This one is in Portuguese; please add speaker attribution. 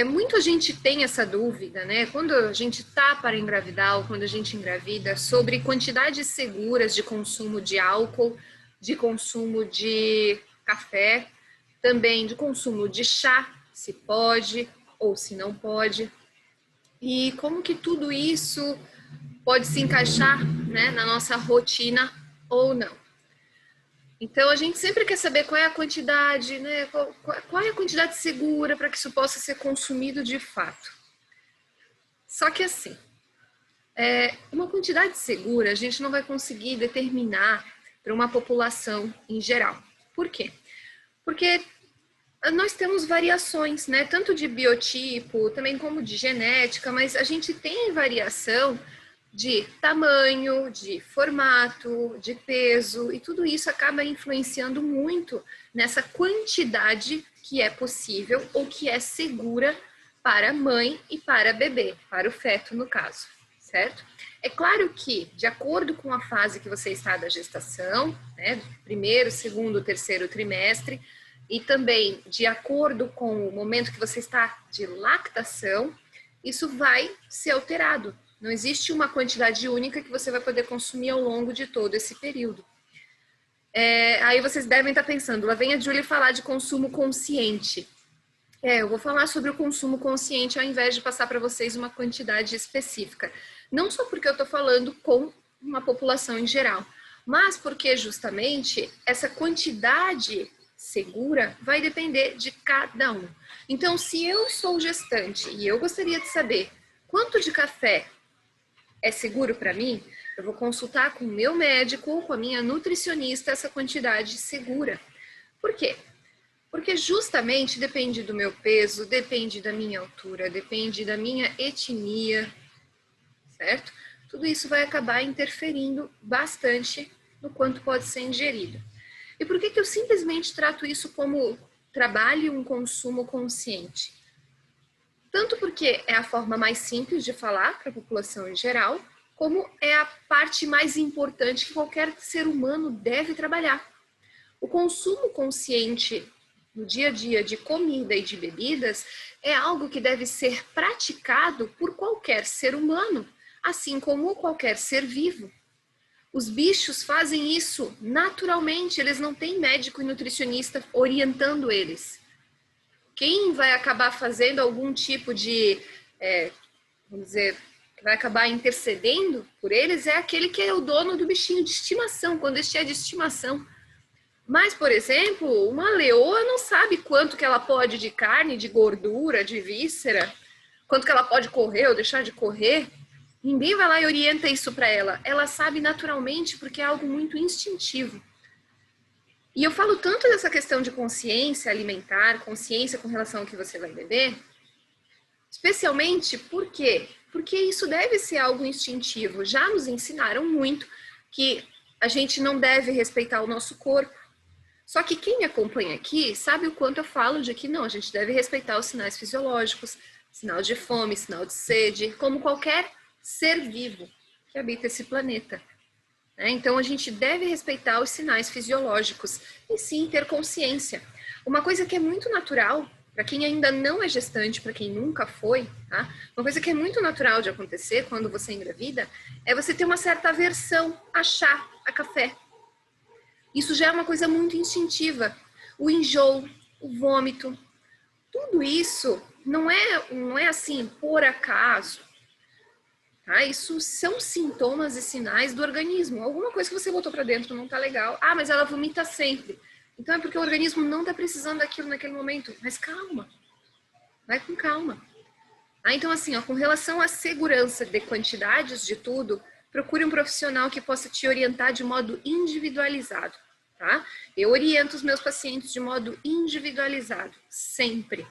Speaker 1: Muita gente tem essa dúvida, né? Quando a gente tá para engravidar ou quando a gente engravida, sobre quantidades seguras de consumo de álcool, de consumo de café, também de consumo de chá, se pode ou se não pode, e como que tudo isso pode se encaixar, né, na nossa rotina ou não. Então a gente sempre quer saber qual é a quantidade, né? Qual é a quantidade segura para que isso possa ser consumido de fato. Só que assim, uma quantidade segura a gente não vai conseguir determinar para uma população em geral. Por quê? Porque nós temos variações, né? Tanto de biotipo, também como de genética, mas a gente tem variação de tamanho, de formato, de peso, e tudo isso acaba influenciando muito nessa quantidade que é possível ou que é segura para a mãe e para bebê, para o feto no caso, certo? É claro que, de acordo com a fase que você está da gestação, né, primeiro, segundo, terceiro trimestre, e também de acordo com o momento que você está de lactação, isso vai ser alterado. Não existe uma quantidade única que você vai poder consumir ao longo de todo esse período. Aí vocês devem estar pensando, lá vem a Julie falar de consumo consciente. Eu vou falar sobre o consumo consciente ao invés de passar para vocês uma quantidade específica. Não só porque eu estou falando com uma população em geral, mas porque justamente essa quantidade segura vai depender de cada um. Então, se eu sou gestante e eu gostaria de saber quanto de café é seguro para mim, eu vou consultar com o meu médico, com a minha nutricionista, essa quantidade segura. Por quê? Porque justamente depende do meu peso, depende da minha altura, depende da minha etnia, certo? Tudo isso vai acabar interferindo bastante no quanto pode ser ingerido. E por que eu simplesmente trato isso como trabalho e um consumo consciente? Tanto porque é a forma mais simples de falar para a população em geral, como é a parte mais importante que qualquer ser humano deve trabalhar. O consumo consciente no dia a dia de comida e de bebidas é algo que deve ser praticado por qualquer ser humano, assim como qualquer ser vivo. Os bichos fazem isso naturalmente, eles não têm médico e nutricionista orientando eles. Quem vai acabar fazendo algum tipo de, vamos dizer, que vai acabar intercedendo por eles é aquele que é o dono do bichinho de estimação, quando este é de estimação. Mas, por exemplo, uma leoa não sabe quanto que ela pode de carne, de gordura, de víscera, quanto que ela pode correr ou deixar de correr. Ninguém vai lá e orienta isso para ela. Ela sabe naturalmente porque é algo muito instintivo. E eu falo tanto dessa questão de consciência alimentar, consciência com relação ao que você vai beber, especialmente por quê? Porque isso deve ser algo instintivo. Já nos ensinaram muito que a gente não deve respeitar o nosso corpo. Só que quem me acompanha aqui sabe o quanto eu falo de que não, a gente deve respeitar os sinais fisiológicos, sinal de fome, sinal de sede, como qualquer ser vivo que habita esse planeta. Então a gente deve respeitar os sinais fisiológicos e sim ter consciência. Uma coisa que é muito natural, para quem ainda não é gestante, para quem nunca foi, tá? Uma coisa que é muito natural de acontecer quando você engravida é você ter uma certa aversão a chá, a café. Isso já é uma coisa muito instintiva. O enjoo, o vômito, tudo isso não é assim por acaso. Tá? Isso são sintomas e sinais do organismo. Alguma coisa que você botou para dentro não tá legal. Ah, mas ela vomita sempre. Então é porque o organismo não tá precisando daquilo naquele momento. Mas calma, vai com calma. Então assim, com relação à segurança de quantidades de tudo, procure um profissional que possa te orientar de modo individualizado. Tá? Eu oriento os meus pacientes de modo individualizado, sempre.